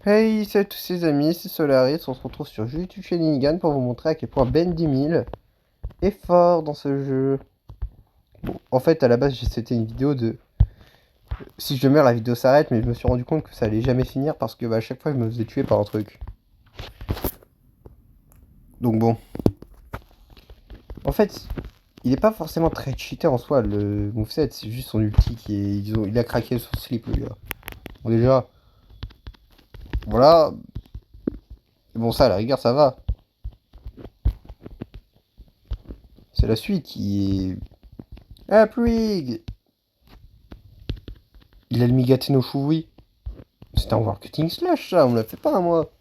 Hey, salut tous ces amis, c'est Solaris, on se retrouve sur YouTube chez Linigan pour vous montrer à quel point Ben 10 000 est fort dans ce jeu. Bon, en fait, à la base, c'était une vidéo de... Si je meurs, la vidéo s'arrête, mais je me suis rendu compte que ça allait jamais finir parce que à chaque fois, je me faisais tuer par un truc. Donc bon. En fait, il est pas forcément très cheaté en soi, le moveset, c'est juste son ulti qui est... Il a craqué son slip, le gars. Bon, déjà... Voilà. Bon, ça, à la rigueur, ça va. C'est la suite qui est... Ah, Prig! Il a le Migate no Shui. C'était un War Cutting Slash, ça, on me l'a fait pas, moi.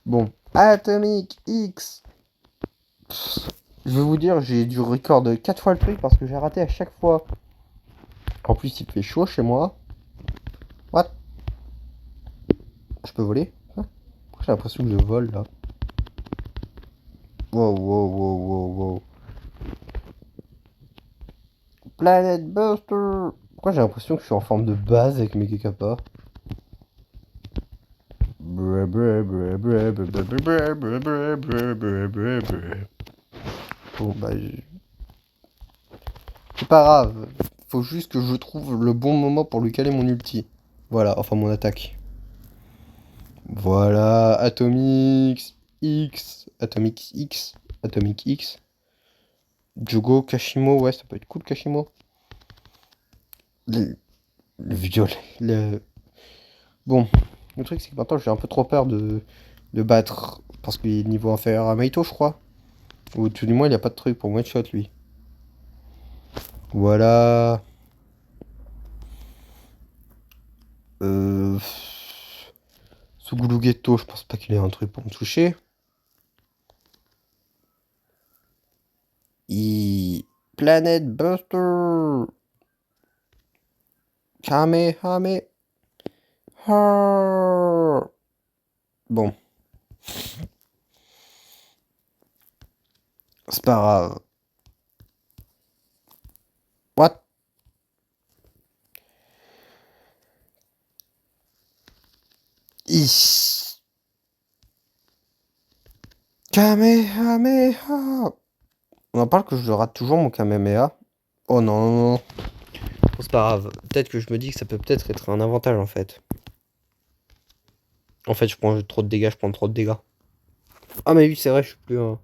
Bon. Atomic X. Je vais vous dire, j'ai dû record 4 fois le truc parce que j'ai raté à chaque fois. En plus, il fait chaud chez moi. What? Je peux voler? Hein? Pourquoi j'ai l'impression que je vole, là? Wow, wow, wow, wow, wow. Planet Buster. Pourquoi j'ai l'impression que je suis en forme de base avec mes kappas? Bon, bah... C'est pas grave. Faut juste que je trouve le bon moment pour lui caler mon ulti. Voilà, enfin mon attaque. Voilà, Atomic X, Atomic X, Atomic X. Jugo, Kashimo, ouais, ça peut être cool, Kashimo. Le violet, Bon, le truc c'est que maintenant j'ai un peu trop peur de battre, parce qu'il est niveau inférieur à Maito, je crois. Ou tout du moins, il n'y a pas de truc pour one shot, lui. Voilà. Euh... Suguru Ghetto, je pense pas qu'il ait un truc pour me toucher. Planet Buster. Kamehame. Bon, c'est pas grave. What? Ish. Kamehameha. On en parle que je rate toujours mon Kamehameha. Oh non, non, non. Bon, c'est pas grave. Peut-être que je me dis que ça peut peut-être être un avantage en fait. En fait, je prends trop de dégâts, je prends trop de dégâts. Ah, mais oui, c'est vrai, je suis plus un.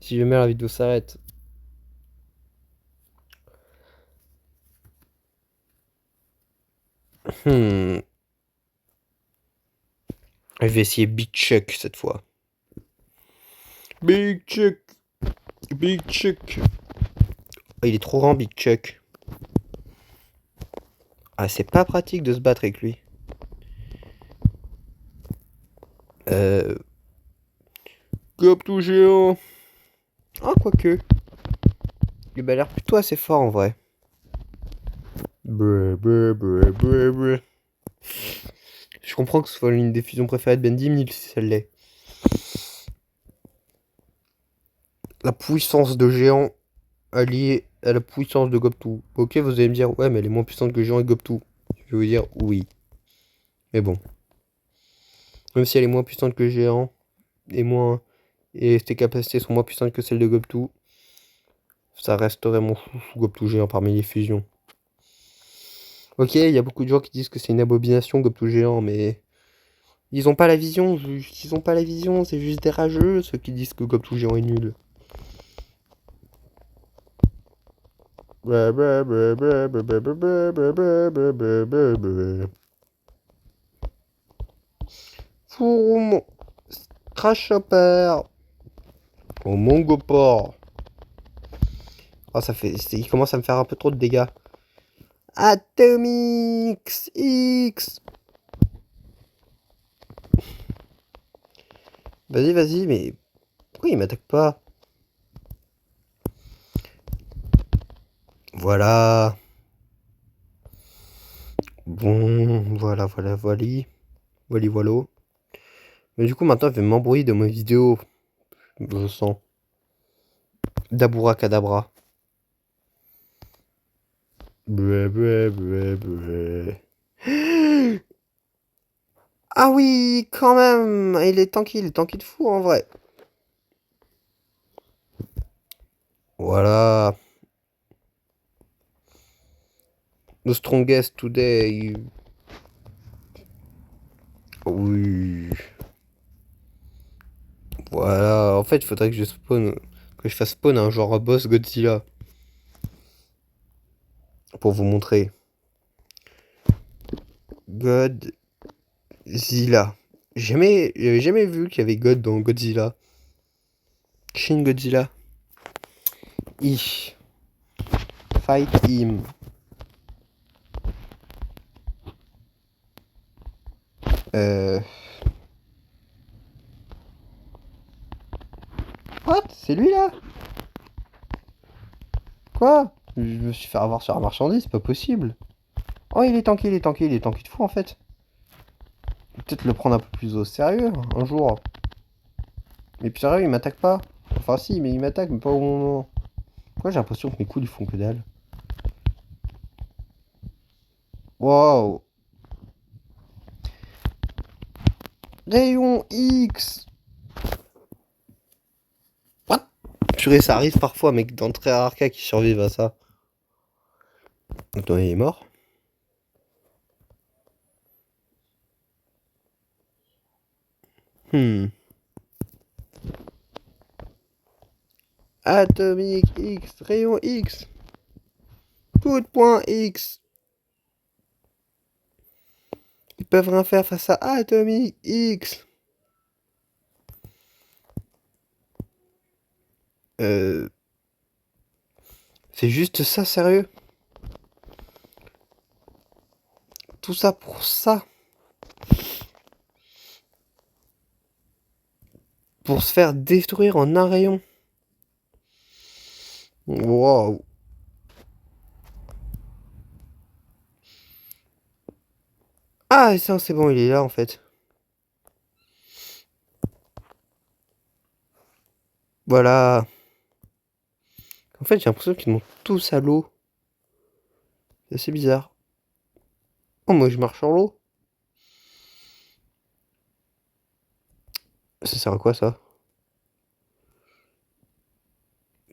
Si jamais la vidéo s'arrête. Hmm. Je vais essayer Big Chuck cette fois. Big Chuck. Big Chuck. Oh, il est trop grand, Big Chuck. Ah, c'est pas pratique de se battre avec lui. Gob tout géant. Ah, quoique. Il a l'air plutôt assez fort en vrai. Je comprends que ce soit l'une des fusions préférées de Ben 10 000 si ça l'est. La puissance de géant alliée à la puissance de Gobtu. Ok, vous allez me dire, ouais, mais elle est moins puissante que géant et Gobtu. Je vais vous dire, oui. Mais bon. Même si elle est moins puissante que géant, et moins. Et ses capacités sont moins puissantes que celles de Gobtu, ça resterait mon chouchou Gobtu géant parmi les fusions. Ok, il y a beaucoup de gens qui disent que c'est une abomination Gobtu géant, mais. Ils ont pas la vision, ils ont pas la vision, c'est juste des rageux, ceux qui disent que Gobtu géant est nul. Fourm, Crash Chopper, au Mongoport. Oh, ça fait. Il commence à me faire un peu trop de dégâts. Atomix X. Vas-y, vas-y, mais. Pourquoi il m'attaque pas? Voilà. Bon, voilà, voilà, voilà. Voilà, voilà. Mais du coup, maintenant, je vais m'embrouiller de mes vidéos. Je sens. Dabura Kadabra. Blé, blé, blé, blé. Ah oui, quand même. Il est tanky de fou en vrai. Voilà. The strongest today. Oui. Voilà. En fait, il faudrait que je fasse spawn un genre boss Godzilla. Pour vous montrer. Godzilla. J'avais jamais vu qu'il y avait God dans Godzilla. Shin Godzilla. Fight him. What? C'est lui là? Quoi? Je me suis fait avoir sur la marchandise, c'est pas possible. Oh, il est tanky de fou en fait. Peut-être le prendre un peu plus au sérieux un jour. Mais puis sérieux, il m'attaque pas. Enfin si, mais il m'attaque, mais pas au bon moment. Pourquoi j'ai l'impression que mes coups ils font que dalle? Wow. Rayon X. What? Purée, ça arrive parfois, mec, d'entrer à Arca qui survivent à ça. Attends, il est mort? Atomique X, rayon X. Coup de poing X. Ils peuvent rien faire face à Atomique X. C'est juste ça, sérieux? Tout ça pour ça? Pour se faire détruire en un rayon? Wow. Ah, ça, c'est bon, il est là, en fait. Voilà. En fait, j'ai l'impression qu'ils montent tous à l'eau. C'est assez bizarre. Oh, moi, je marche sur l'eau. Ça sert à quoi, ça?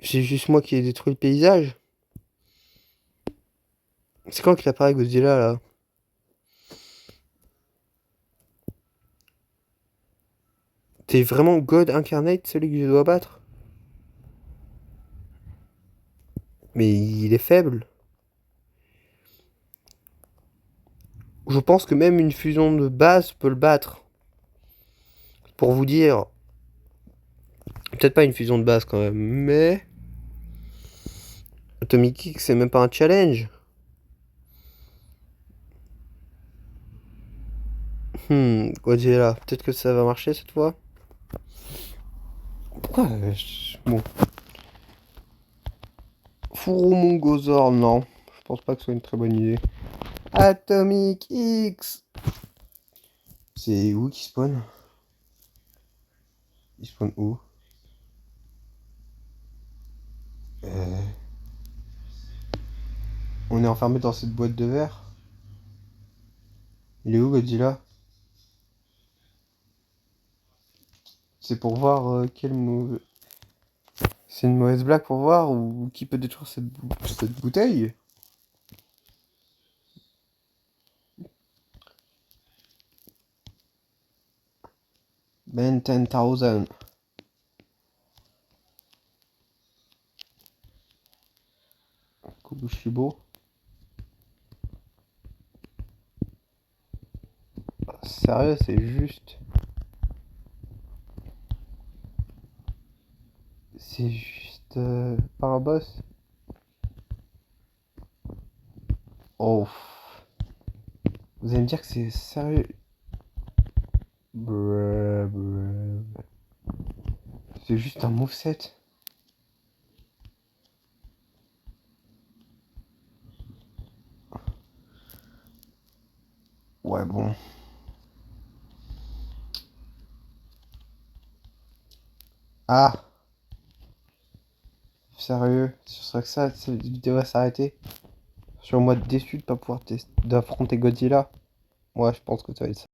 C'est juste moi qui ai détruit le paysage? C'est quand qu'il apparaît Godzilla, là? T'es vraiment God Incarnate, celui que je dois battre? Mais il est faible. Je pense que même une fusion de base peut le battre. Pour vous dire... Peut-être pas une fusion de base, quand même, mais... Atomic Kick, c'est même pas un challenge. Godzilla. Peut-être que ça va marcher, cette fois? Pourquoi bon. Furumungozor, non. Je pense pas que ce soit une très bonne idée. Atomic X. C'est où qui spawn? Il spawn où? On est enfermé dans cette boîte de verre. Il est où Godzilla? C'est pour voir quel mauvais... C'est une mauvaise blague pour voir ou qui peut détruire cette bouteille? Ben 10,000. Kubushibo. Sérieux, c'est juste... C'est juste... par un boss. Oh. Vous allez me dire que c'est sérieux. C'est juste un moveset. Ouais, bon. Ah, sérieux, ce serait que ça, cette vidéo va s'arrêter. Sur moi déçu de pas pouvoir d'affronter Godzilla. Moi, je pense que ça va être ça.